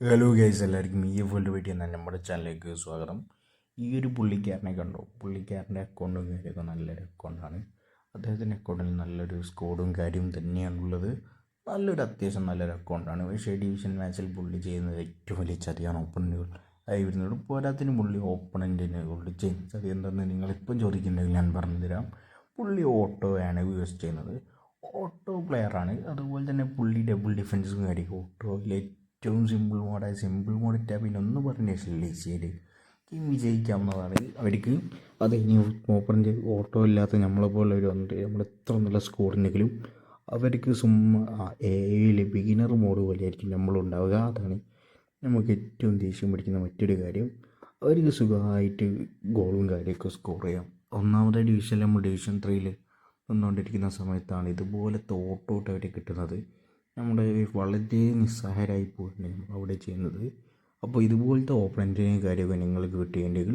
Hello guys, എല്ലാവർക്കും world വീട്ടിൽ നിന്ന് നമ്മുടെ ചാനലിലേക്ക് സ്വാഗതം. ഈ ഒരു പുള്ളിക്കാരനെ കണ്ടോ? പുള്ളിക്കാരൻ്റെ അക്കൗണ്ടും കാര്യമൊക്കെ നല്ലൊരു അക്കൗണ്ടാണ്. അദ്ദേഹത്തിൻ്റെ അക്കൗണ്ടിൽ നല്ലൊരു സ്കോഡും കാര്യവും തന്നെയാണുള്ളത്. അത്യാവശ്യം നല്ലൊരു അക്കൗണ്ടാണ്. പക്ഷേ ഡിവിഷൻ മാച്ചിൽ പുള്ളി ചെയ്യുന്നത് ഏറ്റവും വലിയ ചതിയാണ് ഓപ്പണൻറ്റുകൾ ആയി വരുന്നത്. പോരാത്തിന് പുള്ളി ഓപ്പണൻറ്റിന് പുള്ളി ചെയ്യുന്ന ചതി എന്തെന്ന് നിങ്ങളിപ്പം ചോദിക്കുന്നുണ്ടെങ്കിൽ ഞാൻ പറഞ്ഞു തരാം. പുള്ളി ഓട്ടോയാണ് യൂസ് ചെയ്യുന്നത്. ഓട്ടോ പ്ലെയറാണ്. അതുപോലെ തന്നെ പുള്ളി ഡബിൾ ഡിഫൻസും കാര്യം ഓട്ടോയിൽ ഏറ്റവും സിമ്പിൾ മോഡ് ഇട്ടാൽ പിന്നെ ഒന്നും പറഞ്ഞ ഈസിയിൽ ഗെയിം വിജയിക്കാവുന്നതാണ് അവർക്ക്. അത് ഇനി ഓപ്പണിൻ്റെ ഓട്ടോ ഇല്ലാത്ത നമ്മളെപ്പോലെ ഉണ്ട്, നമ്മൾ എത്ര നല്ല സ്കോർ ഉണ്ടെങ്കിലും അവർക്ക് ബിഗിനർ മോഡ് പോലെയായിരിക്കും നമ്മളുണ്ടാവുക. അതാണ് നമുക്ക് ഏറ്റവും ദേഷ്യം പിടിക്കുന്ന മറ്റൊരു കാര്യം. അവർക്ക് സുഖമായിട്ട് ഗോളും കാര്യമൊക്കെ സ്കോർ ചെയ്യാം. ഒന്നാമത്തെ ഡിവിഷനിൽ നമ്മൾ ഡിവിഷൻ 3 വന്നുകൊണ്ടിരിക്കുന്ന സമയത്താണ് ഇതുപോലത്തെ ഓട്ടോട്ട് അവർ കിട്ടുന്നത്. നമ്മുടെ വളരെ നിസ്സഹായരായി പോയിട്ടുണ്ട് നമ്മൾ അവിടെ ചെയ്യുന്നത്. അപ്പോൾ ഇതുപോലത്തെ ഓപ്പണൻറ്റിനെയും കാര്യമൊക്കെ നിങ്ങൾക്ക് കിട്ടിയിട്ടുണ്ടെങ്കിൽ